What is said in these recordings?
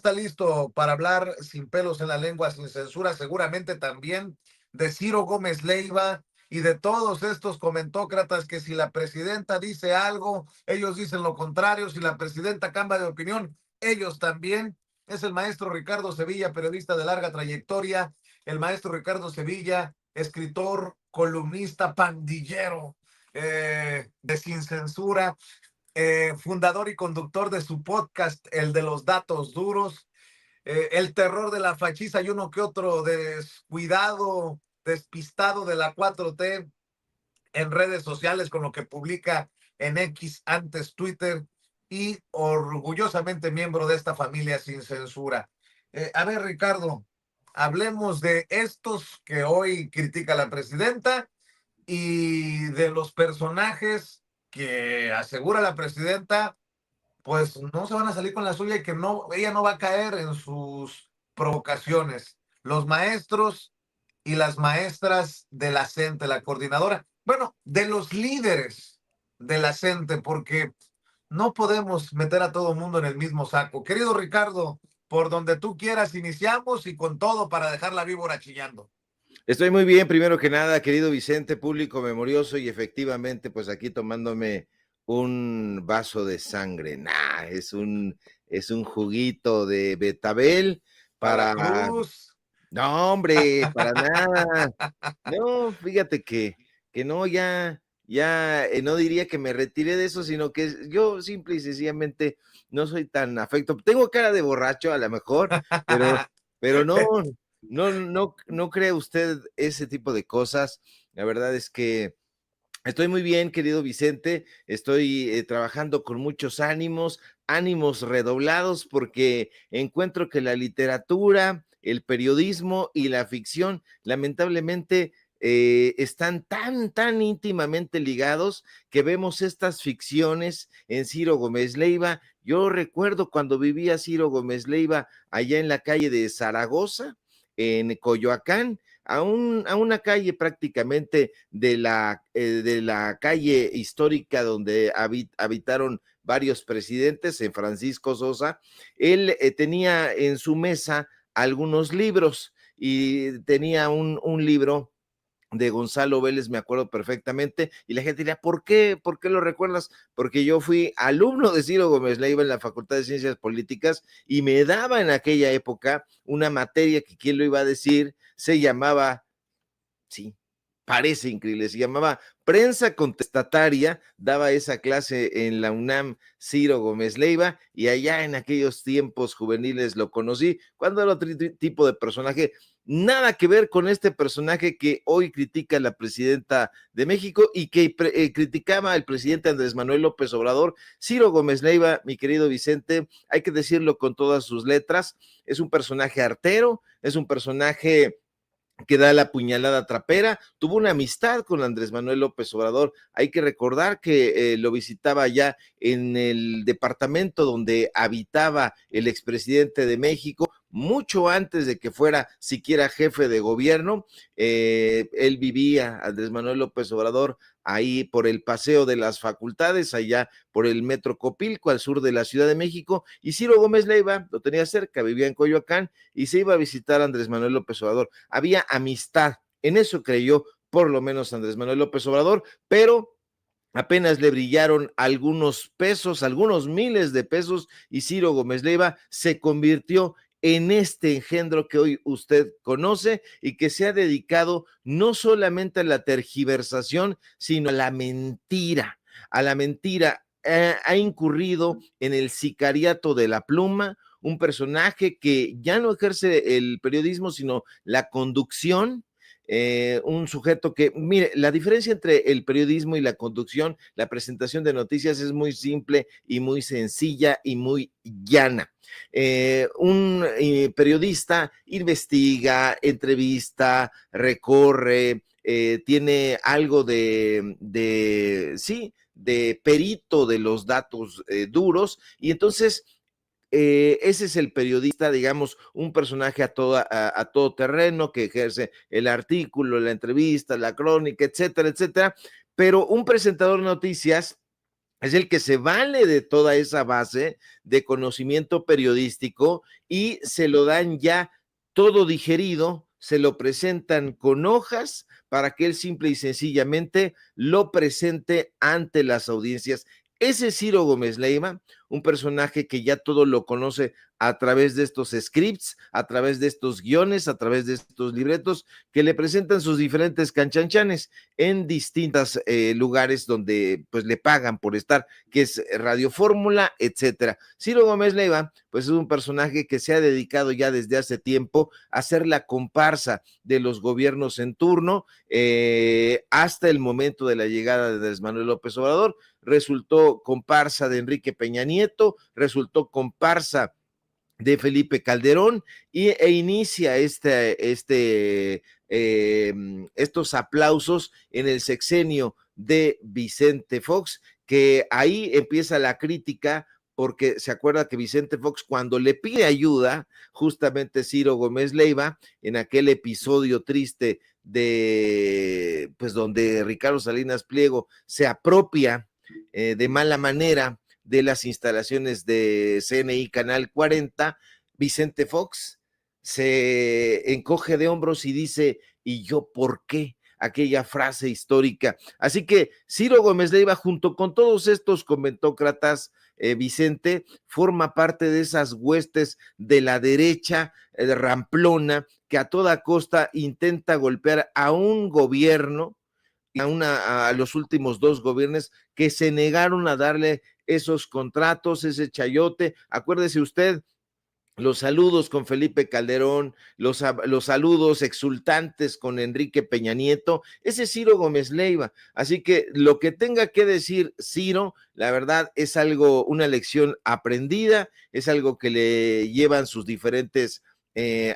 está listo para hablar sin pelos en la lengua, sin censura, seguramente también de Ciro Gómez Leiva y de todos estos comentócratas que si la presidenta dice algo, ellos dicen lo contrario, si la presidenta cambia de opinión, ellos también. Es el maestro Ricardo Sevilla, periodista de larga trayectoria, el maestro Ricardo Sevilla, escritor, columnista, pandillero, de Sin Censura, fundador y conductor de su podcast, el de los datos duros, el terror de la fachiza y uno que otro descuidado, despistado de la 4T en redes sociales con lo que publica en X, antes Twitter, y orgullosamente miembro de esta familia Sin Censura. A ver, Ricardo, hablemos de estos que hoy critica la presidenta y de los personajes que asegura la presidenta pues no se van a salir con la suya y que no, ella no va a caer en sus provocaciones. Los maestros y las maestras de la CENTE, la coordinadora, bueno, de los líderes de la CENTE, porque no podemos meter a todo el mundo en el mismo saco. Querido Ricardo, por donde tú quieras, iniciamos y con todo para dejar la víbora chillando. Estoy muy bien, primero que nada, querido Vicente, público memorioso, y efectivamente, pues aquí tomándome un vaso de sangre. Es un juguito de betabel Para la para... cruz. No, hombre, para nada. No, fíjate que no, no diría que me retiré de eso, sino que yo simple y sencillamente no soy tan afecto. Tengo cara de borracho a lo mejor, pero no cree usted ese tipo de cosas. La verdad es que estoy muy bien, querido Vicente. Estoy trabajando con muchos ánimos redoblados, porque encuentro que la literatura, el periodismo y la ficción, lamentablemente, están tan íntimamente ligados que vemos estas ficciones en Ciro Gómez Leiva. Yo recuerdo cuando vivía Ciro Gómez Leiva allá en la calle de Zaragoza, en Coyoacán, a una calle prácticamente de la calle histórica donde habitaron varios presidentes, en Francisco Sosa. Él tenía en su mesa algunos libros y tenía un libro de Gonzalo Vélez, me acuerdo perfectamente, y la gente diría, ¿por qué? ¿Por qué lo recuerdas? Porque yo fui alumno de Ciro Gómez Leiva en la Facultad de Ciencias Políticas y me daba en aquella época una materia que, ¿quién lo iba a decir? Se llamaba, sí, parece increíble, se llamaba Prensa Contestataria. Daba esa clase en la UNAM Ciro Gómez Leiva, y allá en aquellos tiempos juveniles lo conocí, cuando era otro tipo de personaje, nada que ver con este personaje que hoy critica a la presidenta de México y que criticaba al presidente Andrés Manuel López Obrador. Ciro Gómez Leiva, mi querido Vicente, hay que decirlo con todas sus letras, es un personaje artero, es un personaje que da la puñalada trapera. Tuvo una amistad con Andrés Manuel López Obrador. Hay que recordar que lo visitaba ya en el departamento donde habitaba el expresidente de México, mucho antes de que fuera siquiera jefe de gobierno. Él vivía, Andrés Manuel López Obrador, ahí por el Paseo de las Facultades, allá por el Metro Copilco, al sur de la Ciudad de México, y Ciro Gómez Leiva lo tenía cerca, vivía en Coyoacán, y se iba a visitar a Andrés Manuel López Obrador. Había amistad, en eso creyó por lo menos Andrés Manuel López Obrador, pero apenas le brillaron algunos pesos, algunos miles de pesos, y Ciro Gómez Leiva se convirtió en este engendro que hoy usted conoce y que se ha dedicado no solamente a la tergiversación, sino a la mentira, a la mentira. Ha incurrido en el sicariato de la pluma, un personaje que ya no ejerce el periodismo, sino la conducción. Un sujeto que, mire, la diferencia entre el periodismo y la conducción, la presentación de noticias, es muy simple y muy sencilla y muy llana. Un periodista investiga, entrevista, recorre, tiene algo sí, de perito de los datos duros, y entonces ese es el periodista, digamos, un personaje a todo terreno, que ejerce el artículo, la entrevista, la crónica, etcétera, etcétera. Pero un presentador de noticias es el que se vale de toda esa base de conocimiento periodístico y se lo dan ya todo digerido, se lo presentan con hojas para que él simple y sencillamente lo presente ante las audiencias. Ese Ciro Gómez Leiva, un personaje que ya todo lo conoce a través de estos scripts, a través de estos guiones, a través de estos libretos que le presentan sus diferentes canchanchanes en distintos lugares donde pues le pagan por estar, que es Radio Fórmula, etcétera. Ciro Gómez Leiva, pues es un personaje que se ha dedicado ya desde hace tiempo a hacer la comparsa de los gobiernos en turno, hasta el momento de la llegada de Andrés Manuel López Obrador. Resultó comparsa de Enrique Peña Nieto, resultó comparsa de Felipe Calderón e inicia estos aplausos en el sexenio de Vicente Fox, que ahí empieza la crítica, porque se acuerda que Vicente Fox, cuando le pide ayuda, justamente Ciro Gómez Leiva, en aquel episodio triste de, pues donde Ricardo Salinas Pliego se apropia de mala manera de las instalaciones de CNI Canal 40, Vicente Fox se encoge de hombros y dice, ¿y yo por qué? Aquella frase histórica. Así que Ciro Gómez Leiva, junto con todos estos comentócratas, Vicente, forma parte de esas huestes de la derecha ramplona que a toda costa intenta golpear a un gobierno, a los últimos dos gobiernos que se negaron a darle esos contratos, ese chayote. Acuérdese usted, los saludos con Felipe Calderón, los saludos exultantes con Enrique Peña Nieto, ese es Ciro Gómez Leiva. Así que lo que tenga que decir Ciro, la verdad es algo, una lección aprendida, es algo que le llevan sus diferentes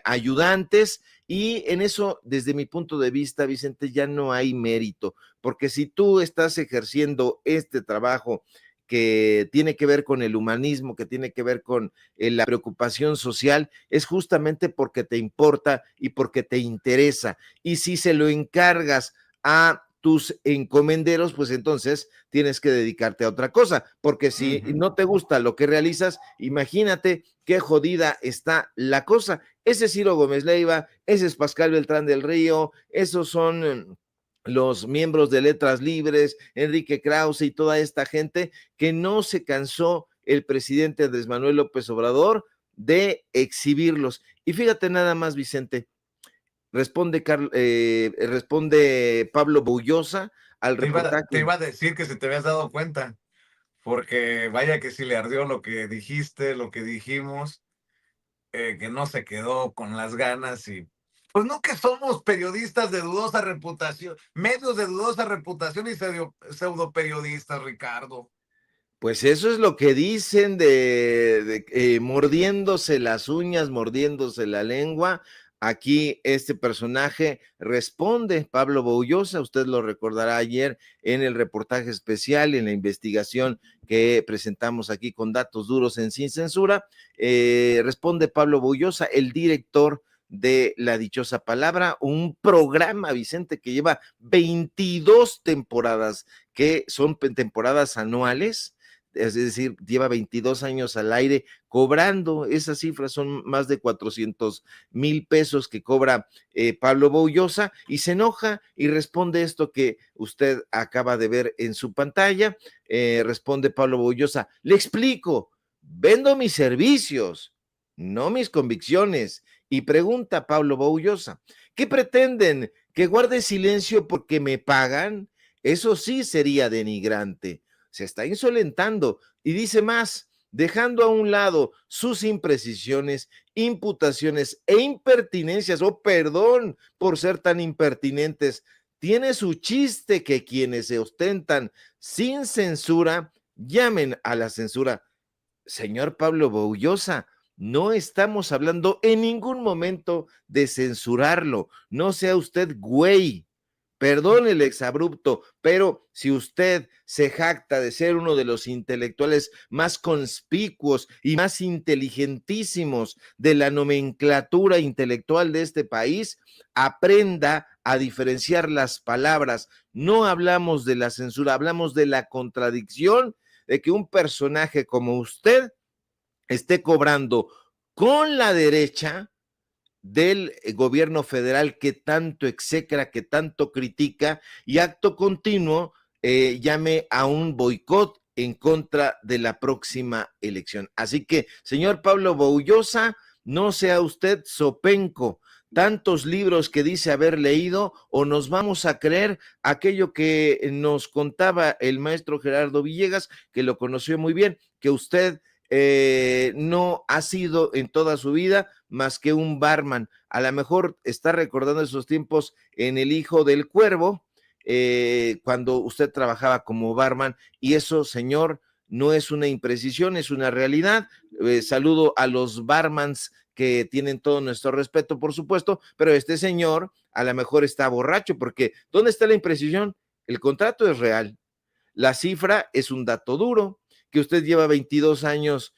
ayudantes, y en eso, desde mi punto de vista, Vicente, ya no hay mérito, porque si tú estás ejerciendo este trabajo que tiene que ver con el humanismo, que tiene que ver con la preocupación social, es justamente porque te importa y porque te interesa. Y si se lo encargas a tus encomenderos, pues entonces tienes que dedicarte a otra cosa, porque si no te gusta lo que realizas, imagínate qué jodida está la cosa. Ese es Ciro Gómez Leiva, ese es Pascal Beltrán del Río, esos son los miembros de Letras Libres, Enrique Krause y toda esta gente que no se cansó el presidente Andrés Manuel López Obrador de exhibirlos. Y fíjate nada más, Vicente, responde Pablo Bullosa al Te reportaje. iba a decir que si te habías dado cuenta, porque vaya que si le ardió lo que dijiste, lo que dijimos, que no se quedó con las ganas y pues no que somos periodistas de dudosa reputación, medios de dudosa reputación y pseudo periodistas, Ricardo. Pues eso es lo que dicen de mordiéndose las uñas, mordiéndose la lengua. Aquí este personaje responde, Pablo Boullosa, usted lo recordará ayer en el reportaje especial, en la investigación que presentamos aquí con datos duros en Sin Censura. Responde Pablo Boullosa, el director de La Dichosa Palabra, un programa, Vicente, que lleva 22 temporadas, que son temporadas anuales, es decir, lleva 22 años al aire cobrando, esas cifras son más de 400,000 pesos que cobra Pablo Boullosa, y se enoja y responde esto que usted acaba de ver en su pantalla. Responde Pablo Boullosa, le explico, vendo mis servicios, no mis convicciones. Y pregunta Pablo Boullosa, ¿qué pretenden? ¿Que guarde silencio porque me pagan? Eso sí sería denigrante. Se está insolentando y dice más, dejando a un lado sus imprecisiones, imputaciones e impertinencias, perdón por ser tan impertinentes, tiene su chiste que quienes se ostentan sin censura llamen a la censura. Señor Pablo Boullosa, no estamos hablando en ningún momento de censurarlo, no sea usted güey. Perdón el exabrupto, pero si usted se jacta de ser uno de los intelectuales más conspicuos y más inteligentísimos de la nomenclatura intelectual de este país, aprenda a diferenciar las palabras. No hablamos de la censura, hablamos de la contradicción de que un personaje como usted esté cobrando con la derecha del gobierno federal que tanto execra, que tanto critica y acto continuo llame a un boicot en contra de la próxima elección. Así que, señor Pablo Boullosa, no sea usted zopenco, tantos libros que dice haber leído, o nos vamos a creer aquello que nos contaba el maestro Gerardo Villegas, que lo conoció muy bien, que usted no ha sido en toda su vida más que un barman. A lo mejor está recordando esos tiempos en El Hijo del Cuervo, cuando usted trabajaba como barman, y eso, señor, no es una imprecisión, es una realidad. Saludo a los barmans que tienen todo nuestro respeto, por supuesto, pero este señor a lo mejor está borracho, porque ¿dónde está la imprecisión? El contrato es real, la cifra es un dato duro, que usted lleva 22 años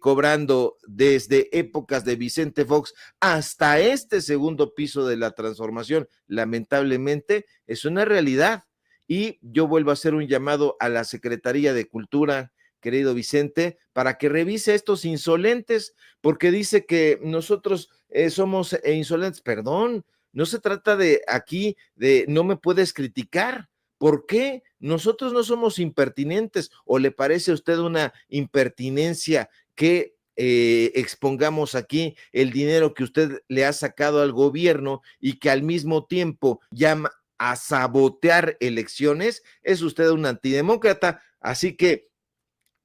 cobrando desde épocas de Vicente Fox hasta este segundo piso de la transformación, lamentablemente, es una realidad. Y yo vuelvo a hacer un llamado a la Secretaría de Cultura, querido Vicente, para que revise estos insolentes, porque dice que nosotros somos insolentes. Perdón, no se trata de aquí, de no me puedes criticar. ¿Por qué? Nosotros no somos impertinentes, o le parece a usted una impertinencia que expongamos aquí el dinero que usted le ha sacado al gobierno y que al mismo tiempo llama a sabotear elecciones? Es usted un antidemócrata, así que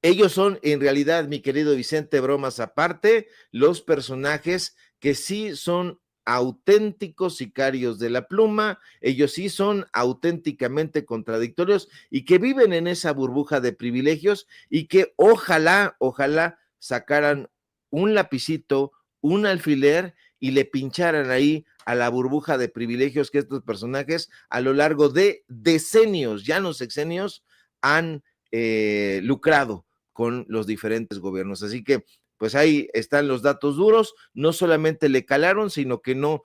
ellos son en realidad, mi querido Vicente, bromas aparte, los personajes que sí son auténticos sicarios de la pluma, ellos sí son auténticamente contradictorios y que viven en esa burbuja de privilegios, y que ojalá sacaran un lapicito, un alfiler y le pincharan ahí a la burbuja de privilegios que estos personajes a lo largo de decenios, ya no sexenios, han lucrado con los diferentes gobiernos. Así que pues ahí están los datos duros. No solamente le calaron, sino que no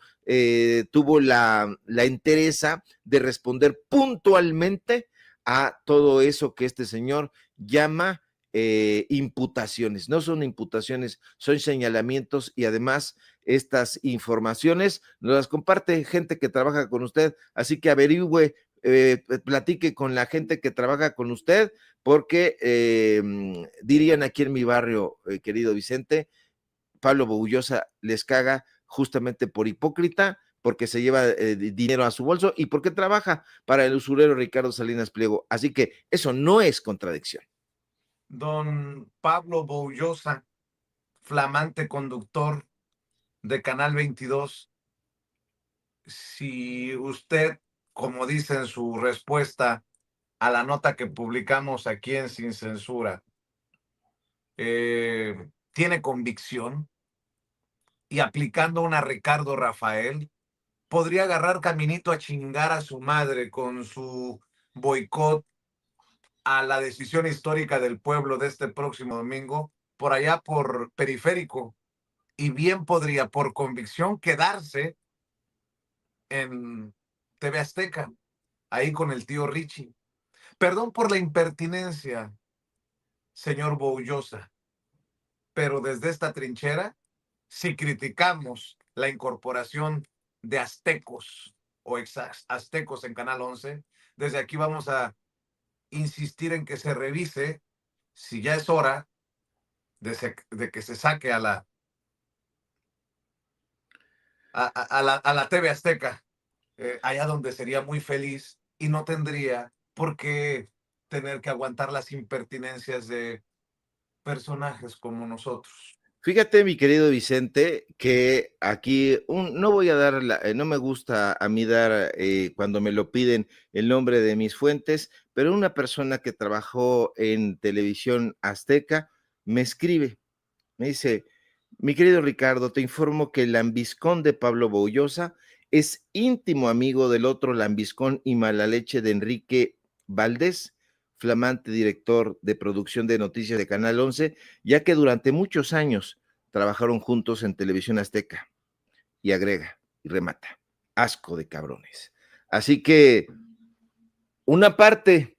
tuvo la entereza de responder puntualmente a todo eso que este señor llama imputaciones. No son imputaciones, son señalamientos, y además estas informaciones nos las comparte gente que trabaja con usted, así que averigüe, platique con la gente que trabaja con usted, porque dirían aquí en mi barrio, querido Vicente, Pablo Boullosa les caga justamente por hipócrita, porque se lleva dinero a su bolso y porque trabaja para el usurero Ricardo Salinas Pliego. Así que eso no es contradicción. Don Pablo Boullosa, flamante conductor de Canal 22, si usted, como dice en su respuesta a la nota que publicamos aquí en Sin Censura, tiene convicción y aplicando una Ricardo Rafael, podría agarrar caminito a chingar a su madre con su boicot a la decisión histórica del pueblo de este próximo domingo, por allá por Periférico, y bien podría por convicción quedarse en TV Azteca, ahí con el tío Richie. Perdón por la impertinencia, señor Boullosa, pero desde esta trinchera, si criticamos la incorporación de aztecos o ex aztecos en Canal 11, desde aquí vamos a insistir en que se revise si ya es hora de que se saque a la TV Azteca, allá donde sería muy feliz y no tendría por qué tener que aguantar las impertinencias de personajes como nosotros. Fíjate, mi querido Vicente, que aquí no voy a dar, no me gusta a mí dar cuando me lo piden el nombre de mis fuentes, pero una persona que trabajó en Televisión Azteca me escribe, me dice: mi querido Ricardo, te informo que el lambiscón de Pablo Boullosa es íntimo amigo del otro lambiscón y mala leche de Enrique Valdés, flamante director de producción de noticias de Canal 11, ya que durante muchos años trabajaron juntos en Televisión Azteca. Y agrega y remata: asco de cabrones. Así que una parte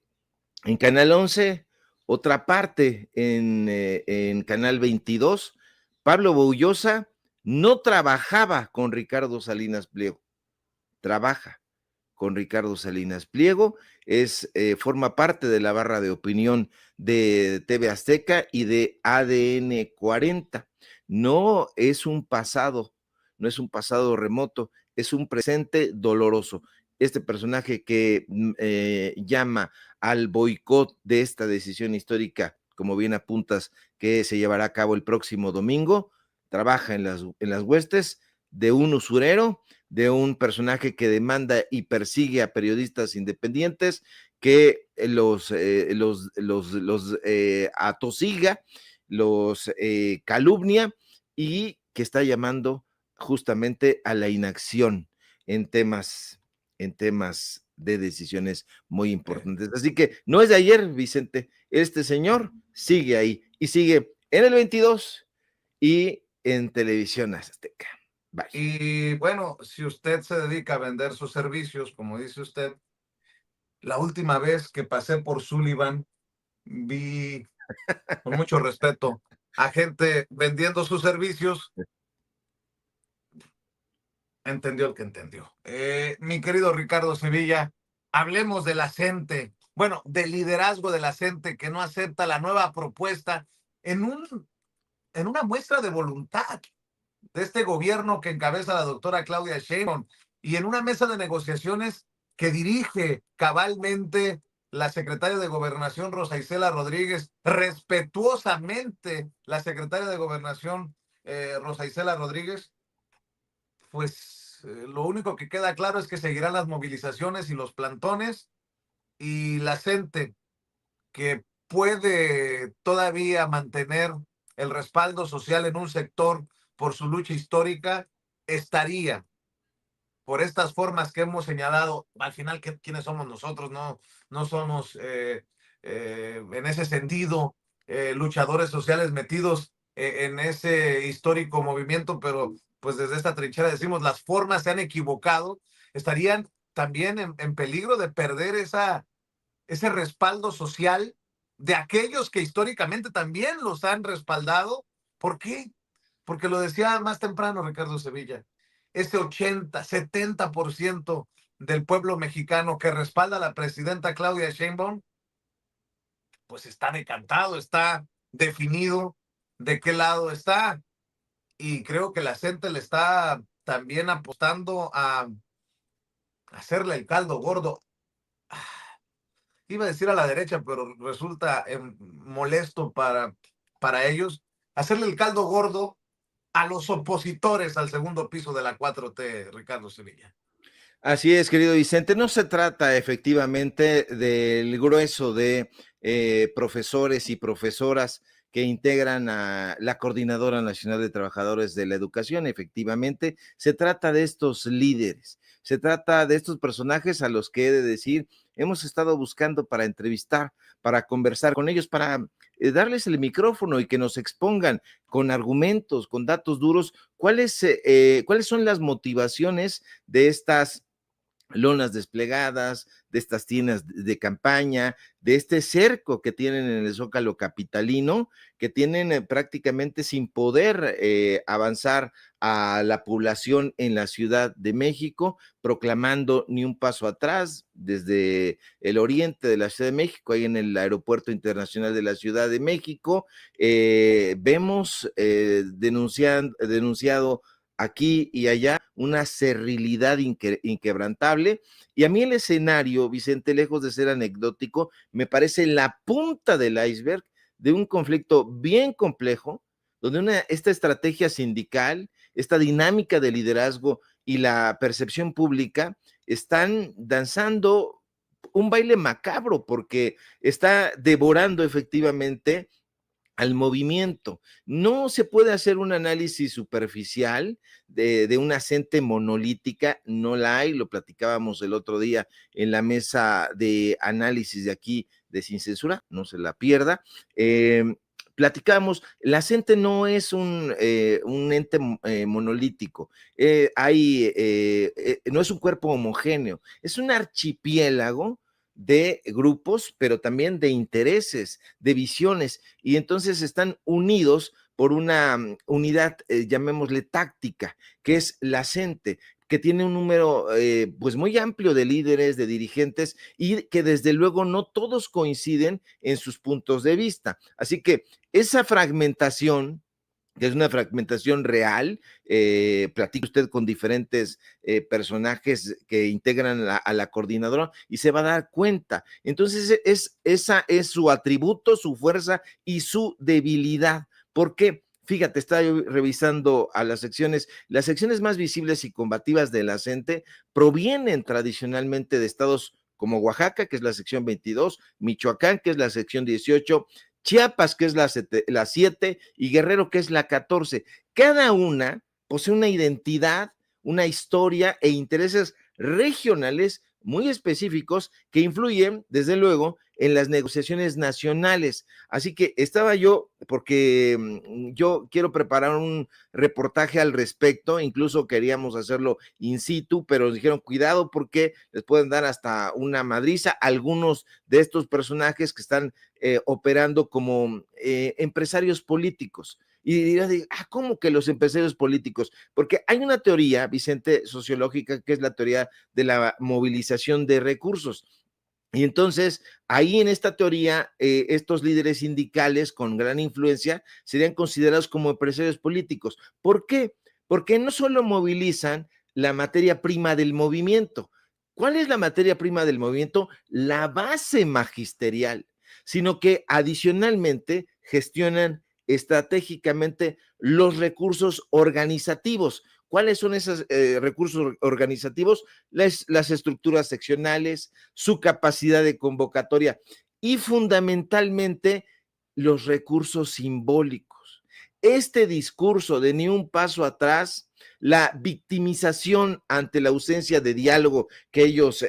en Canal 11, Otra parte en Canal 22, Pablo Boullosa no trabajaba con Ricardo Salinas Pliego, trabaja con Ricardo Salinas Pliego, forma parte de la barra de opinión de TV Azteca y de ADN 40. No es un pasado, no es un pasado remoto, es un presente doloroso. Este personaje que llama al boicot de esta decisión histórica, como bien apuntas, que se llevará a cabo el próximo domingo, trabaja en las huestes de un usurero, de un personaje que demanda y persigue a periodistas independientes, que los atosiga, los calumnia y que está llamando justamente a la inacción en temas de decisiones muy importantes. Así que no es de ayer, Vicente, este señor sigue ahí y sigue en el 22 y en Televisión Azteca. Bye. Y bueno, si usted se dedica a vender sus servicios, como dice usted, la última vez que pasé por Sullivan, vi, con mucho respeto, a gente vendiendo sus servicios. Entendió el que entendió. Mi querido Ricardo Sevilla, hablemos de la gente, bueno, del liderazgo de la gente que no acepta la nueva propuesta en en una muestra de voluntad de este gobierno que encabeza la doctora Claudia Sheinbaum y en una mesa de negociaciones que dirige cabalmente la secretaria de Gobernación, Rosa Isela Rodríguez, respetuosamente la secretaria de Gobernación, Rosa Isela Rodríguez. Pues lo único que queda claro es que seguirán las movilizaciones y los plantones, y la gente que puede todavía mantener el respaldo social en un sector por su lucha histórica, estaría por estas formas que hemos señalado. Al final, ¿quiénes somos nosotros? No somos en ese sentido luchadores sociales metidos en ese histórico movimiento, pero pues desde esta trinchera decimos, las formas se han equivocado, estarían también en peligro de perder ese respaldo social de aquellos que históricamente también los han respaldado. ¿Por qué? Porque lo decía más temprano Ricardo Sevilla, ese 80-70% del pueblo mexicano que respalda a la presidenta Claudia Sheinbaum, pues está decantado, está definido de qué lado está. Y creo que la gente le está también apostando a hacerle el caldo gordo. Iba a decir a la derecha, pero resulta molesto para ellos, hacerle el caldo gordo a los opositores al segundo piso de la 4T, Ricardo Sevilla. Así es, querido Vicente. No se trata efectivamente del grueso de profesores y profesoras que integran a la Coordinadora Nacional de Trabajadores de la Educación. Efectivamente, se trata de estos líderes, se trata de estos personajes a los que he de decir, hemos estado buscando para entrevistar, para conversar con ellos, para darles el micrófono y que nos expongan con argumentos, con datos duros, cuáles son las motivaciones de estas lonas desplegadas, de estas tiendas de campaña, de este cerco que tienen en el Zócalo capitalino, que tienen prácticamente sin poder avanzar a la población en la Ciudad de México, proclamando ni un paso atrás desde el oriente de la Ciudad de México, ahí en el Aeropuerto Internacional de la Ciudad de México. Vemos denunciado aquí y allá una cerrilidad inquebrantable, y a mí el escenario, Vicente, lejos de ser anecdótico, me parece la punta del iceberg de un conflicto bien complejo, donde esta estrategia sindical, esta dinámica de liderazgo y la percepción pública están danzando un baile macabro, porque está devorando efectivamente al movimiento. No se puede hacer un análisis superficial de una gente monolítica, no la hay, lo platicábamos el otro día en la mesa de análisis de aquí de Sin Censura, no se la pierda. Platicamos, la gente no es un ente monolítico, no es un cuerpo homogéneo, es un archipiélago de grupos, pero también de intereses, de visiones, y entonces están unidos por una unidad, llamémosle táctica, que es la CENTE, que tiene un número pues muy amplio de líderes, de dirigentes, y que desde luego no todos coinciden en sus puntos de vista. Así que esa fragmentación, que es una fragmentación real, platique usted con diferentes personajes que integran a la coordinadora y se va a dar cuenta. Entonces, esa es su atributo, su fuerza y su debilidad. ¿Por qué? Fíjate, estaba yo revisando a las secciones más visibles y combativas de la CENTE provienen tradicionalmente de estados como Oaxaca, que es la sección 22, Michoacán, que es la sección 18, Chiapas, que es la 7, y Guerrero, que es la 14. Cada una posee una identidad, una historia e intereses regionales muy específicos que influyen, desde luego, en las negociaciones nacionales. Así que estaba yo, porque yo quiero preparar un reportaje al respecto, incluso queríamos hacerlo in situ, pero nos dijeron cuidado porque les pueden dar hasta una madriza. Algunos de estos personajes que están operando como empresarios políticos. Y dirás, ¿cómo que los empresarios políticos? Porque hay una teoría, Vicente, sociológica, que es la teoría de la movilización de recursos. Y entonces, ahí en esta teoría, estos líderes sindicales con gran influencia serían considerados como empresarios políticos. ¿Por qué? Porque no solo movilizan la materia prima del movimiento. ¿Cuál es la materia prima del movimiento? La base magisterial, sino que adicionalmente gestionan estratégicamente los recursos organizativos. ¿Cuáles son esos recursos organizativos? Las estructuras seccionales, su capacidad de convocatoria y fundamentalmente los recursos simbólicos. Este discurso de ni un paso atrás, la victimización ante la ausencia de diálogo que ellos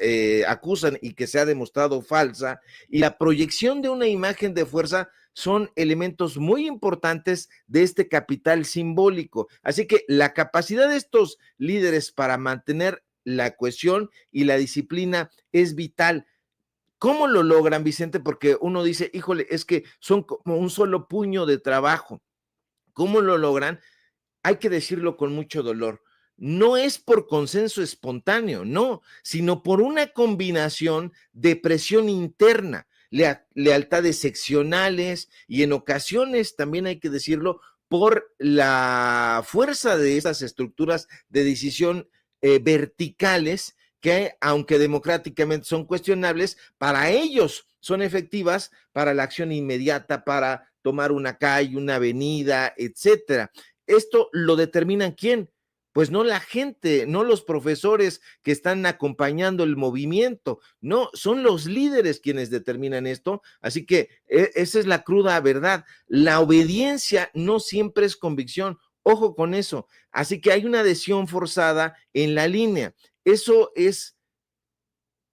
acusan y que se ha demostrado falsa, y la proyección de una imagen de fuerza son elementos muy importantes de este capital simbólico. Así que la capacidad de estos líderes para mantener la cohesión y la disciplina es vital. ¿Cómo lo logran, Vicente? Porque uno dice, híjole, es que son como un solo puño de trabajo. ¿Cómo lo logran? Hay que decirlo con mucho dolor. No es por consenso espontáneo, no, sino por una combinación de presión interna, lealtades seccionales y en ocasiones, también hay que decirlo, por la fuerza de estas estructuras de decisión verticales que, aunque democráticamente son cuestionables, para ellos son efectivas para la acción inmediata, para tomar una calle, una avenida, etcétera. ¿Esto lo determinan quién? Pues no la gente, no los profesores que están acompañando el movimiento, no, son los líderes quienes determinan esto, así que esa es la cruda verdad. La obediencia no siempre es convicción, ojo con eso, así que hay una adhesión forzada en la línea. Eso es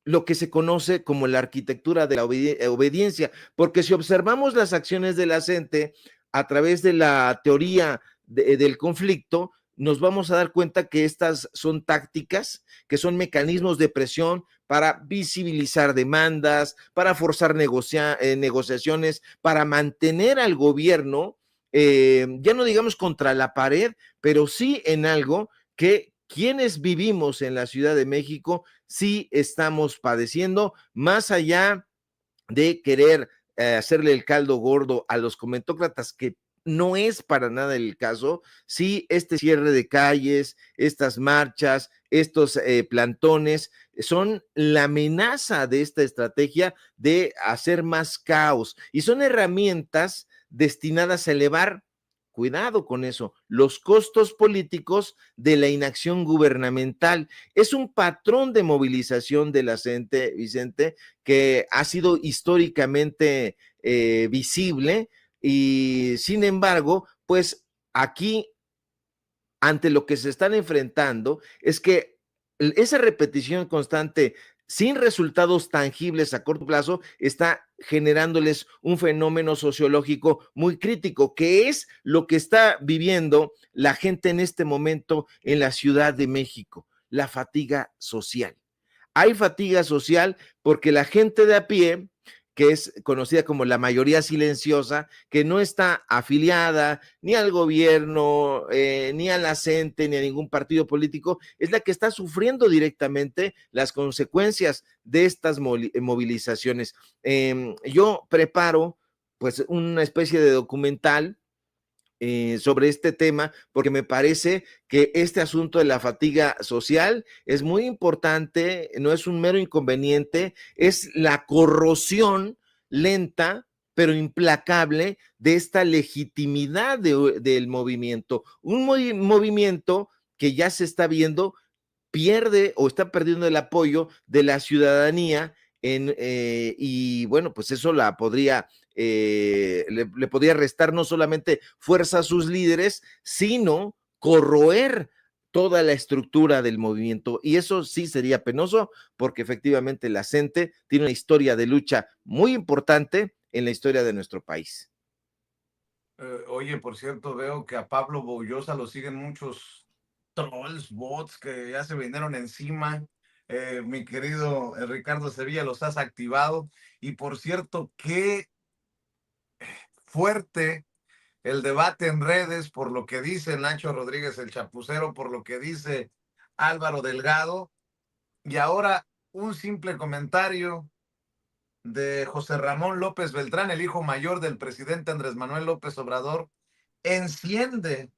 lo que se conoce como la arquitectura de la obediencia, porque si observamos las acciones de la gente a través de la teoría del conflicto, nos vamos a dar cuenta que estas son tácticas, que son mecanismos de presión para visibilizar demandas, para forzar negociaciones, para mantener al gobierno, ya no digamos contra la pared, pero sí en algo que quienes vivimos en la Ciudad de México sí estamos padeciendo, más allá de querer hacerle el caldo gordo a los comentócratas, que no es para nada el caso. Sí, este cierre de calles, estas marchas, estos plantones, son la amenaza de esta estrategia de hacer más caos y son herramientas destinadas a elevar, cuidado con eso, los costos políticos de la inacción gubernamental. Es un patrón de movilización de la gente, Vicente, que ha sido históricamente visible y sin embargo, pues aquí ante lo que se están enfrentando es que esa repetición constante sin resultados tangibles a corto plazo está generándoles un fenómeno sociológico muy crítico, que es lo que está viviendo la gente en este momento en la Ciudad de México, la fatiga social. hay fatiga social porque la gente de a pie, que es conocida como la mayoría silenciosa, que no está afiliada ni al gobierno, ni a la CENTE, ni a ningún partido político, es la que está sufriendo directamente las consecuencias de estas movilizaciones. Yo preparo pues una especie de documental sobre este tema, porque me parece que este asunto de la fatiga social es muy importante, no es un mero inconveniente, es la corrosión lenta pero implacable de esta legitimidad del movimiento, un movimiento que ya se está viendo pierde o está perdiendo el apoyo de la ciudadanía y bueno, pues eso la podría, le podría restar no solamente fuerza a sus líderes, sino corroer toda la estructura del movimiento. Y eso sí sería penoso porque efectivamente la CENTE tiene una historia de lucha muy importante en la historia de nuestro país. Oye, por cierto, veo que a Pablo Boullosa lo siguen muchos trolls, bots que ya se vinieron encima. Mi querido Ricardo Sevilla, los has activado. Y por cierto, qué fuerte el debate en redes por lo que dice Nacho Rodríguez el Chapucero, por lo que dice Álvaro Delgado. Y ahora un simple comentario de José Ramón López Beltrán, el hijo mayor del presidente Andrés Manuel López Obrador, enciende,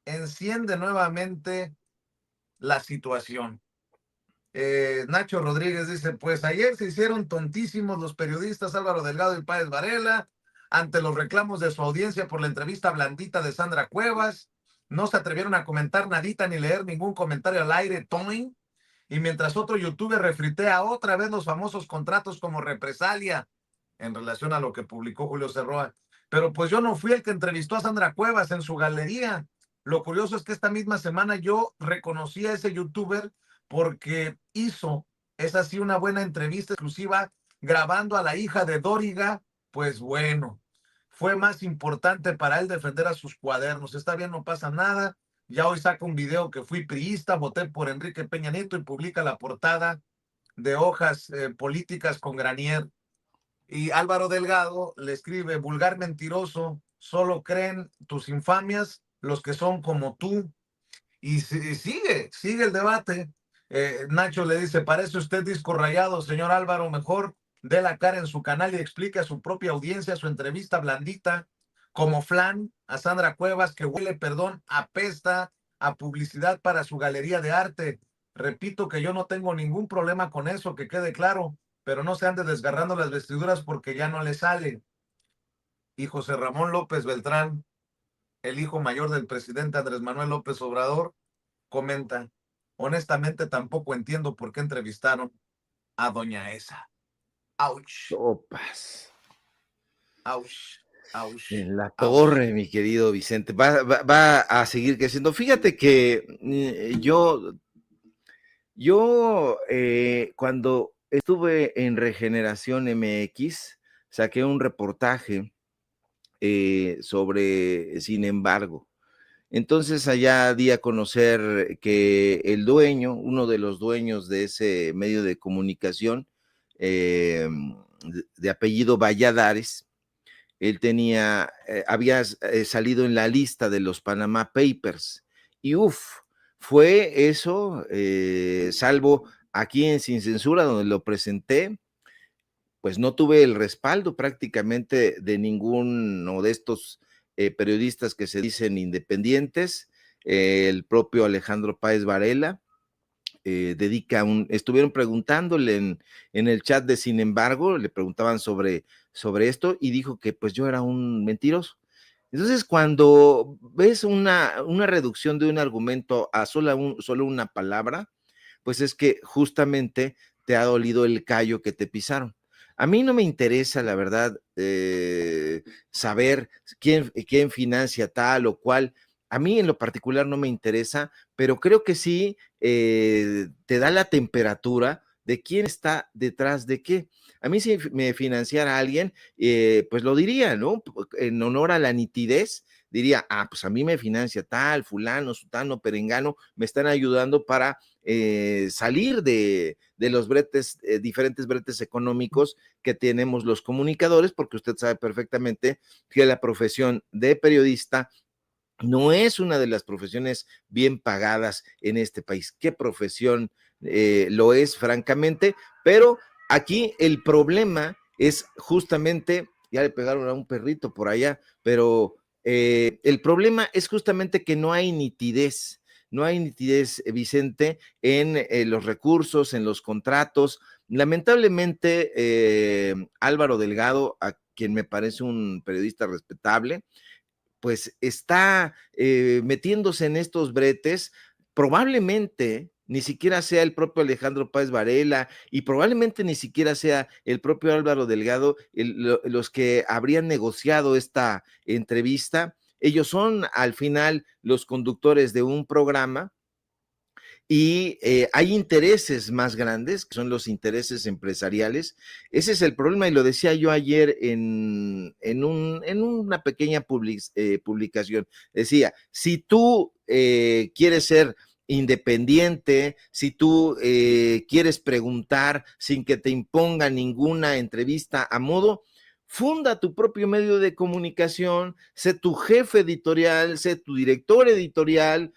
enciende nuevamente la situación. Nacho Rodríguez dice, pues ayer se hicieron tontísimos los periodistas Álvaro Delgado y Páez Varela ante los reclamos de su audiencia por la entrevista blandita de Sandra Cuevas. No se atrevieron a comentar nadita ni leer ningún comentario al aire, Tony. Y mientras otro youtuber refritea otra vez los famosos contratos como represalia en relación a lo que publicó Julio Cerroa. Pero pues yo no fui el que entrevistó a Sandra Cuevas en su galería. Lo curioso es que esta misma semana yo reconocí a ese youtuber porque hizo, es así, una buena entrevista exclusiva grabando a la hija de Dóriga. Pues bueno, fue más importante para él defender a sus cuadernos. Está bien, no pasa nada. Ya hoy saca un video que fui priista, voté por Enrique Peña Nieto y publica la portada de hojas políticas con Granier. Y Álvaro Delgado le escribe, vulgar mentiroso, solo creen tus infamias los que son como tú. Y sigue el debate. Nacho le dice, parece usted disco rayado, señor Álvaro, mejor dé la cara en su canal y explique a su propia audiencia su entrevista blandita, como flan a Sandra Cuevas, que huele, perdón, apesta a publicidad para su galería de arte. Repito que yo no tengo ningún problema con eso, que quede claro, pero no se ande desgarrando las vestiduras porque ya no le sale. Y José Ramón López Beltrán, el hijo mayor del presidente Andrés Manuel López Obrador, comenta, honestamente tampoco entiendo por qué entrevistaron a doña Esa. Ouch, Sopas. ouch, ouch, En la ouch. torre, mi querido Vicente, va a seguir creciendo. Fíjate que yo cuando estuve en Regeneración MX, saqué un reportaje sobre Sin embargo. Entonces allá di a conocer que el dueño, uno de los dueños de ese medio de comunicación, de apellido Valladares, él tenía, había salido en la lista de los Panama Papers y fue eso, salvo aquí en Sin Censura, donde lo presenté, pues no tuve el respaldo prácticamente de ninguno de estos periodistas que se dicen independientes, el propio Alejandro Páez Varela, estuvieron preguntándole en el chat de Sin embargo, le preguntaban sobre esto y dijo que pues yo era un mentiroso. Entonces, cuando ves una reducción de un argumento a solo una palabra, pues es que justamente te ha dolido el callo que te pisaron. A mí no me interesa, la verdad, saber quién financia tal o cual. A mí en lo particular no me interesa, pero creo que sí te da la temperatura de quién está detrás de qué. A mí si me financiara alguien, pues lo diría, ¿no? En honor a la nitidez diría, pues a mí me financia tal, fulano, sutano, perengano, me están ayudando para salir de los bretes, diferentes bretes económicos que tenemos los comunicadores, porque usted sabe perfectamente que la profesión de periodista no es una de las profesiones bien pagadas en este país. ¿Qué profesión lo es, francamente? Pero aquí el problema es justamente, ya le pegaron a un perrito por allá, pero el problema es justamente que no hay nitidez. No hay nitidez, Vicente, en los recursos, en los contratos. Lamentablemente, Álvaro Delgado, a quien me parece un periodista respetable, pues está metiéndose en estos bretes, probablemente ni siquiera sea el propio Alejandro Páez Varela y probablemente ni siquiera sea el propio Álvaro Delgado los que habrían negociado esta entrevista. Ellos son al final los conductores de un programa y hay intereses más grandes, que son los intereses empresariales. Ese es el problema, y lo decía yo ayer en una pequeña publicación. Decía, si tú quieres ser independiente, si tú quieres preguntar sin que te imponga ninguna entrevista a modo, funda tu propio medio de comunicación, sé tu jefe editorial, sé tu director editorial,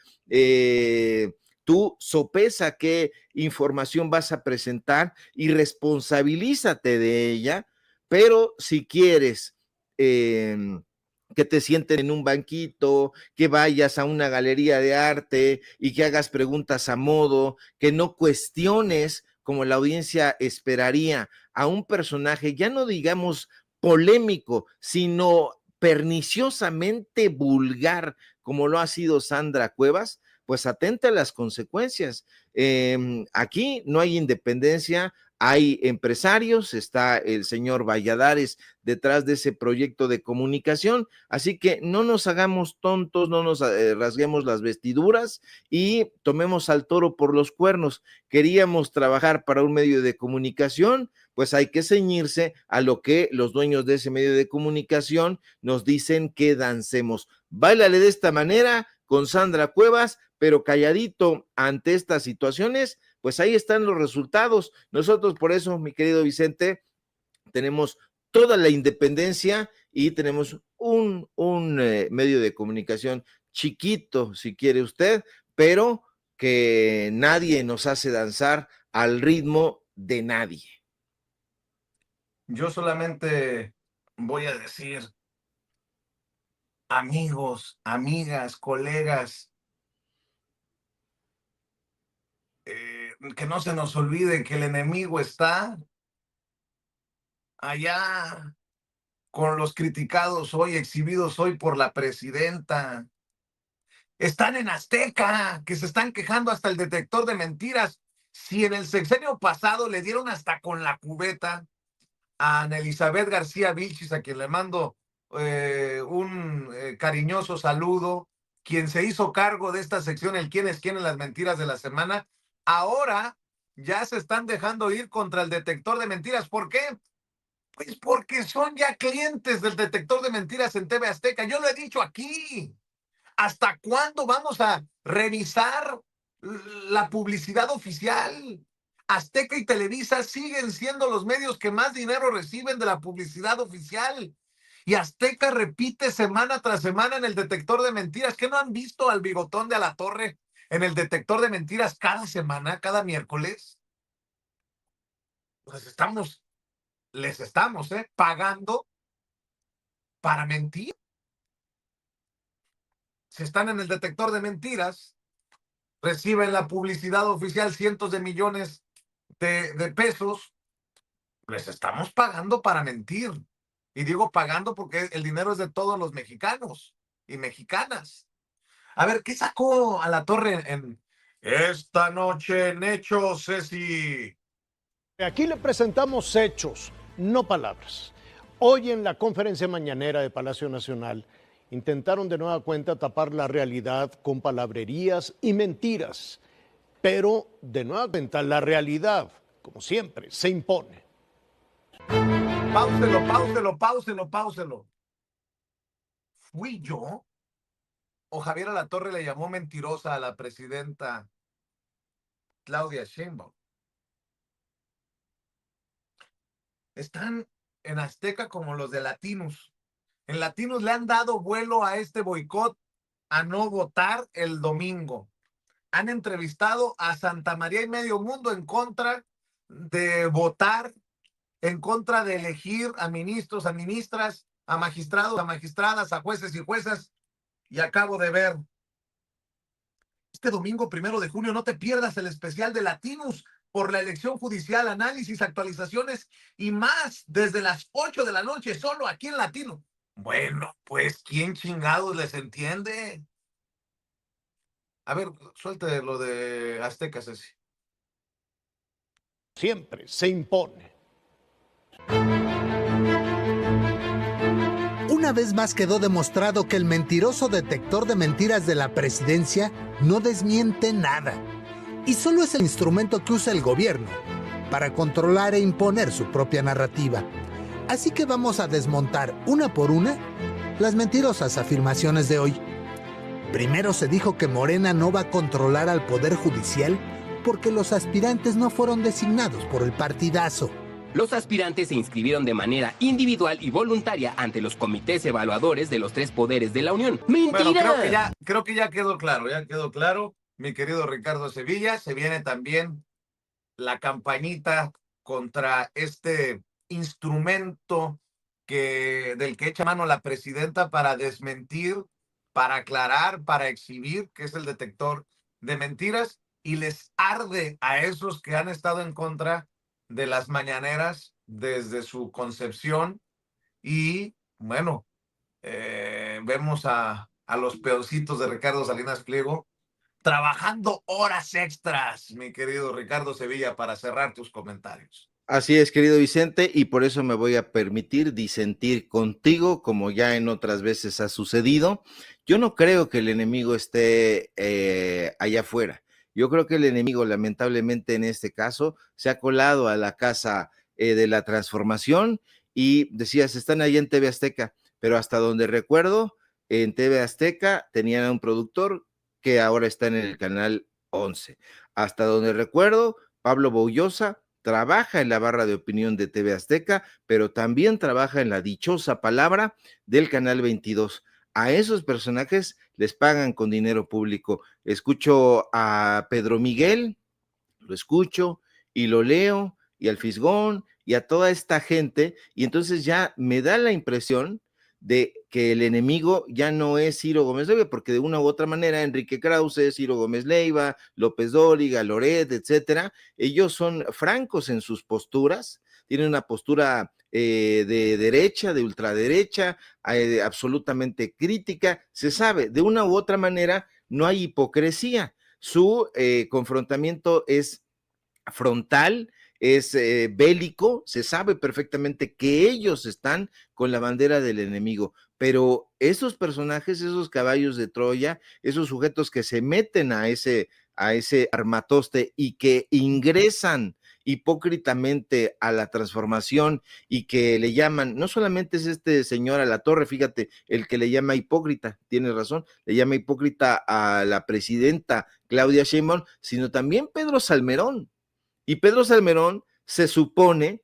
tú sopesa qué información vas a presentar y responsabilízate de ella, pero si quieres que te sienten en un banquito, que vayas a una galería de arte y que hagas preguntas a modo, que no cuestiones como la audiencia esperaría a un personaje, ya no digamos polémico, sino perniciosamente vulgar, como lo ha sido Sandra Cuevas, pues atenta a las consecuencias. Aquí no hay independencia, hay empresarios, está el señor Valladares detrás de ese proyecto de comunicación, así que no nos hagamos tontos, no nos rasguemos las vestiduras y tomemos al toro por los cuernos. Queríamos trabajar para un medio de comunicación, pues hay que ceñirse a lo que los dueños de ese medio de comunicación nos dicen que dancemos. Báilale de esta manera con Sandra Cuevas, pero calladito ante estas situaciones, pues ahí están los resultados. Nosotros por eso, mi querido Vicente, tenemos toda la independencia y tenemos un medio de comunicación chiquito, si quiere usted, pero que nadie nos hace danzar al ritmo de nadie. Yo solamente voy a decir, amigos, amigas, colegas, que no se nos olvide que el enemigo está allá con los criticados hoy, exhibidos hoy por la presidenta. Están en Azteca, que se están quejando hasta el detector de mentiras. Si en el sexenio pasado le dieron hasta con la cubeta a Ana Elizabeth García Vilchis, a quien le mando un cariñoso saludo, quien se hizo cargo de esta sección, el quién es quién en las mentiras de la semana, ahora ya se están dejando ir contra el detector de mentiras. ¿Por qué? Pues porque son ya clientes del detector de mentiras en TV Azteca. Yo lo he dicho aquí. ¿Hasta cuándo vamos a revisar la publicidad oficial? Azteca y Televisa siguen siendo los medios que más dinero reciben de la publicidad oficial. Y Azteca repite semana tras semana en el detector de mentiras. ¿Qué no han visto al bigotón de Alatorre en el detector de mentiras cada semana, cada miércoles? Pues les estamos pagando para mentir. Si están en el detector de mentiras, reciben la publicidad oficial cientos de millones de pesos, les estamos pagando para mentir. Y digo pagando porque el dinero es de todos los mexicanos y mexicanas. A ver, ¿qué sacó a la torre en esta noche en Hechos, Ceci? Aquí le presentamos hechos, no palabras. Hoy en la conferencia mañanera de Palacio Nacional intentaron de nueva cuenta tapar la realidad con palabrerías y mentiras, pero de nueva cuenta la realidad, como siempre, se impone. Páuselo. ¿Fui yo? o Javier Alatorre le llamó mentirosa a la presidenta Claudia Sheinbaum. Están en Azteca como los de Latinos. En Latinos le han dado vuelo a este boicot a no votar el domingo. Han entrevistado a Santa María y medio mundo en contra de votar, en contra de elegir a ministros, a ministras, a magistrados, a magistradas, a jueces y juezas. Y acabo de ver, este domingo 1 de junio, no te pierdas el especial de Latinos por la elección judicial, análisis, actualizaciones y más desde las 8 de la noche, solo aquí en Latino. Bueno, pues, ¿quién chingados les entiende? A ver, suelte lo de Azteca, Ceci. Siempre se impone. Una vez más quedó demostrado que el mentiroso detector de mentiras de la presidencia no desmiente nada y solo es el instrumento que usa el gobierno para controlar e imponer su propia narrativa. Así que vamos a desmontar una por una las mentirosas afirmaciones de hoy. Primero se dijo que Morena no va a controlar al Poder Judicial porque los aspirantes no fueron designados por el partidazo. Los aspirantes se inscribieron de manera individual y voluntaria ante los comités evaluadores de los 3 poderes de la Unión. ¡Mentira! Bueno, creo que ya quedó claro, mi querido Ricardo Sevilla. Se viene también la campañita contra este instrumento del que echa mano la presidenta para desmentir, para aclarar, para exhibir, que es el detector de mentiras, y les arde a esos que han estado en contra de las mañaneras desde su concepción. Y bueno, vemos a los peorcitos de Ricardo Salinas Pliego trabajando horas extras, mi querido Ricardo Sevilla, para cerrar tus comentarios. Así es, querido Vicente, y por eso me voy a permitir disentir contigo, como ya en otras veces ha sucedido. Yo no creo que el enemigo esté allá afuera. Yo creo que el enemigo, lamentablemente en este caso, se ha colado a la casa de la transformación y decías, están allá en TV Azteca, pero hasta donde recuerdo, en TV Azteca tenían un productor que ahora está en el canal 11. Hasta donde recuerdo, Pablo Boullosa trabaja en la barra de opinión de TV Azteca, pero también trabaja en la dichosa palabra del canal 22. A esos personajes les pagan con dinero público. Escucho a Pedro Miguel, lo escucho y lo leo, y al Fisgón, y a toda esta gente, y entonces ya me da la impresión de que el enemigo ya no es Ciro Gómez Leiva, porque de una u otra manera Enrique Krause, Ciro Gómez Leiva, López Dóriga, Loret, etcétera, ellos son francos en sus posturas, tienen una postura de derecha, de ultraderecha, absolutamente crítica, se sabe, de una u otra manera no hay hipocresía, su confrontamiento es frontal, es bélico, se sabe perfectamente que ellos están con la bandera del enemigo, pero esos personajes, esos caballos de Troya, esos sujetos que se meten a ese armatoste y que ingresan hipócritamente a la transformación y que le llaman, no solamente es este señor Alatorre, fíjate, el que le llama hipócrita, tiene razón, le llama hipócrita a la presidenta Claudia Sheinbaum, sino también Pedro Salmerón. Y Pedro Salmerón se supone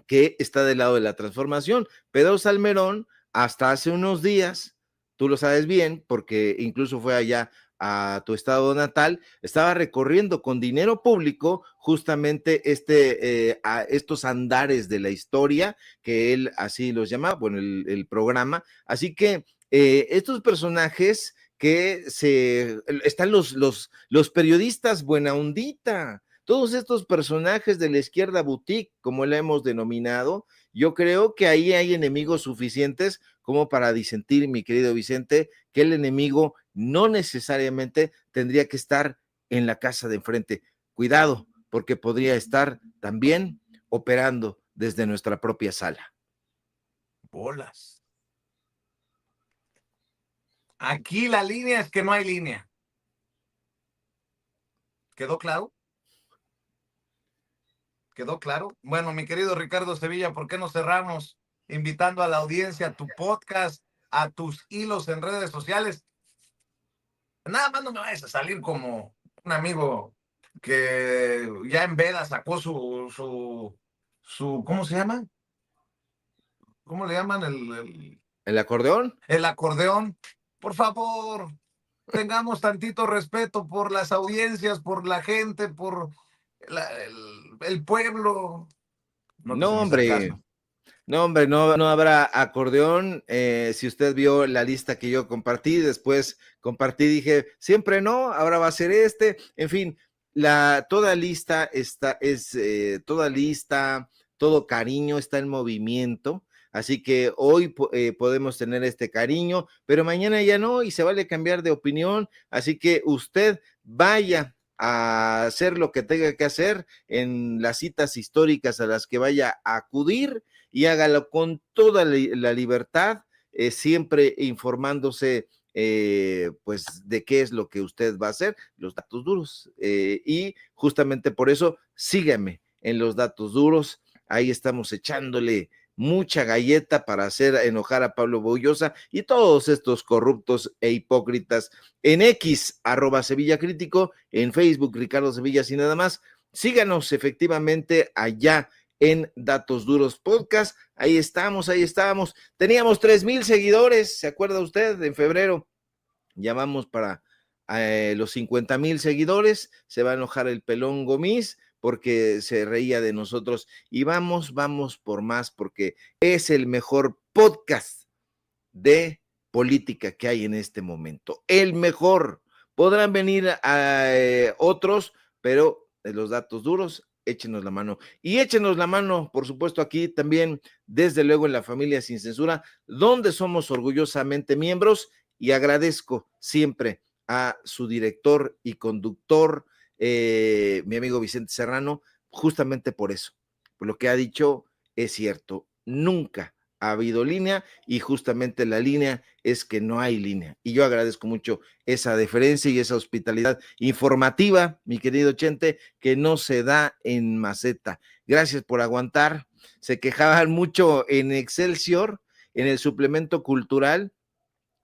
que está del lado de la transformación. Pedro Salmerón, hasta hace unos días, tú lo sabes bien, porque incluso fue allá a tu estado natal, estaba recorriendo con dinero público justamente estos andares de la historia, que él así los llama, bueno, el programa. Así que estos personajes que están los periodistas buena ondita, todos estos personajes de la izquierda boutique, como la hemos denominado, yo creo que ahí hay enemigos suficientes como para disentir, mi querido Vicente, que el enemigo no necesariamente tendría que estar en la casa de enfrente. Cuidado, porque podría estar también operando desde nuestra propia sala. Bolas. Aquí la línea es que no hay línea. ¿Quedó claro? ¿Quedó claro? Bueno, mi querido Ricardo Sevilla, ¿por qué no cerramos invitando a la audiencia a tu podcast, a tus hilos en redes sociales? Nada más no me vayas a salir como un amigo que ya en veda sacó su, ¿cómo se llama? ¿Cómo le llaman? ¿El acordeón? El acordeón. Por favor, tengamos tantito respeto por las audiencias, por la gente, por el pueblo. No No, quise ni hombre. sacarlo. No, hombre, no, no habrá acordeón. Si usted vio la lista que yo compartí, después compartí, dije, siempre no, ahora va a ser este. En fin, toda lista toda lista, todo cariño está en movimiento. Así que hoy podemos tener este cariño, pero mañana ya no y se vale cambiar de opinión. Así que usted vaya a hacer lo que tenga que hacer en las citas históricas a las que vaya a acudir y hágalo con toda la libertad, siempre informándose pues de qué es lo que usted va a hacer, los datos duros. Y justamente por eso sígame en los datos duros. Ahí estamos echándole mucha galleta para hacer enojar a Pablo Boullosa y todos estos corruptos e hipócritas en X, @Sevilla Crítico, en Facebook, Ricardo Sevilla, y nada más. Síganos efectivamente allá en Datos Duros Podcast. Ahí estamos, ahí estábamos. Teníamos 3,000 seguidores, ¿se acuerda usted? En febrero llamamos para los 50,000 seguidores. Se va a enojar el pelón Gomis porque se reía de nosotros. Y vamos por más, porque es el mejor podcast de política que hay en este momento. El mejor. Podrán venir otros, pero de los datos duros, échenos la mano. Y échenos la mano, por supuesto, aquí también, desde luego en la familia Sin Censura, donde somos orgullosamente miembros, y agradezco siempre a su director y conductor, mi amigo Vicente Serrano, justamente por eso. Por lo que ha dicho es cierto. Nunca ha habido línea y justamente la línea es que no hay línea. Y yo agradezco mucho esa deferencia y esa hospitalidad informativa, mi querido Chente, que no se da en maceta. Gracias por aguantar. Se quejaban mucho en Excelsior, en el suplemento cultural,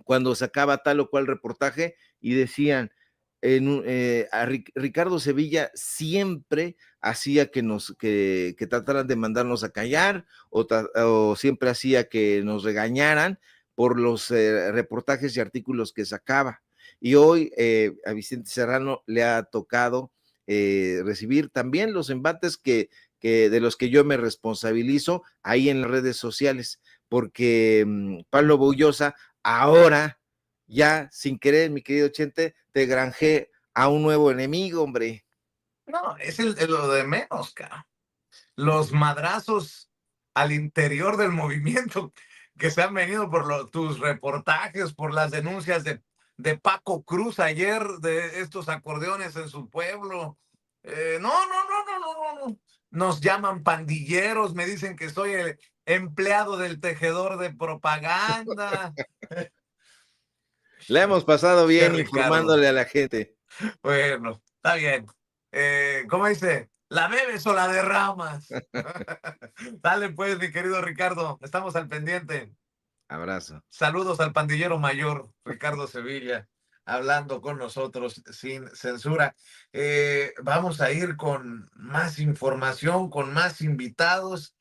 cuando sacaba tal o cual reportaje y decían, Ricardo Sevilla siempre hacía que trataran de mandarnos a callar o siempre hacía que nos regañaran por los reportajes y artículos que sacaba. Y hoy a Vicente Serrano le ha tocado recibir también los embates que de los que yo me responsabilizo ahí en las redes sociales, porque Pablo Boullosa ahora, ya sin querer, mi querido Chente, te granjé a un nuevo enemigo, hombre. No, es lo de menos, cara. Los madrazos al interior del movimiento que se han venido por tus reportajes, por las denuncias de Paco Cruz ayer, de estos acordeones en su pueblo. No. Nos llaman pandilleros, me dicen que soy el empleado del tejedor de propaganda. La hemos pasado bien Ricardo. informándole a la gente. Bueno, está bien. ¿Cómo dice? ¿La bebes o la derramas? Dale pues, mi querido Ricardo, estamos al pendiente. Abrazo. Saludos al pandillero mayor, Ricardo Sevilla, hablando con nosotros sin censura. Vamos a ir con más información, con más invitados.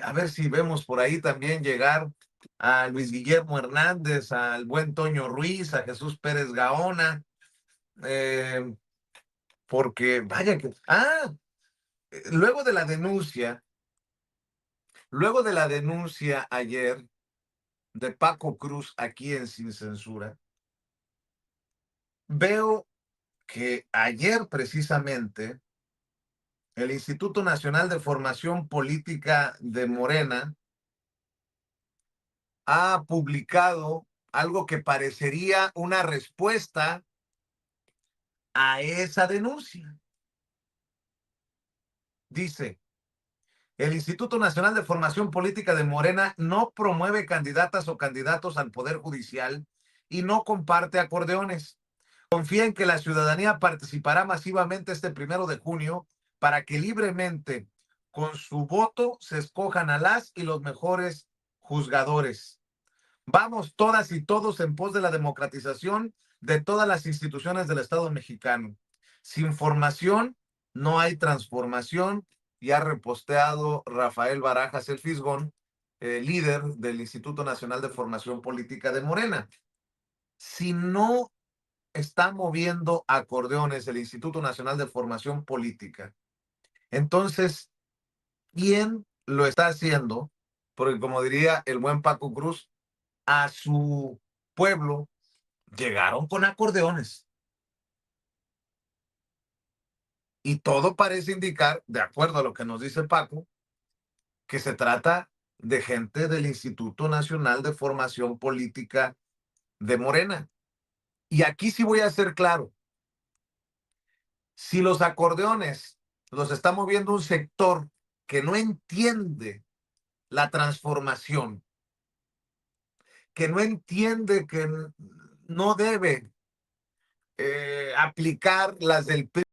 A ver si vemos por ahí también llegar a Luis Guillermo Hernández, al buen Toño Ruiz, a Jesús Pérez Gaona. Porque vaya que... luego de la denuncia ayer de Paco Cruz aquí en Sin Censura, veo que ayer precisamente el Instituto Nacional de Formación Política de Morena ha publicado algo que parecería una respuesta a esa denuncia. Dice: el Instituto Nacional de Formación Política de Morena no promueve candidatas o candidatos al Poder Judicial y no comparte acordeones. Confía en que la ciudadanía participará masivamente este 1 de junio para que libremente, con su voto, se escojan a las y los mejores juzgadores. Vamos todas y todos en pos de la democratización de todas las instituciones del Estado mexicano. Sin formación no hay transformación, y ha reposteado Rafael Barajas el Fisgón, líder del Instituto Nacional de Formación Política de Morena. Si no está moviendo acordeones el Instituto Nacional de Formación Política, entonces, ¿quién lo está haciendo? Porque como diría el buen Paco Cruz, a su pueblo llegaron con acordeones. Y todo parece indicar, de acuerdo a lo que nos dice Paco, que se trata de gente del Instituto Nacional de Formación Política de Morena. Y aquí sí voy a ser claro. Si los acordeones los está moviendo un sector que no entiende la transformación, que no entiende que no debe aplicar las del PRI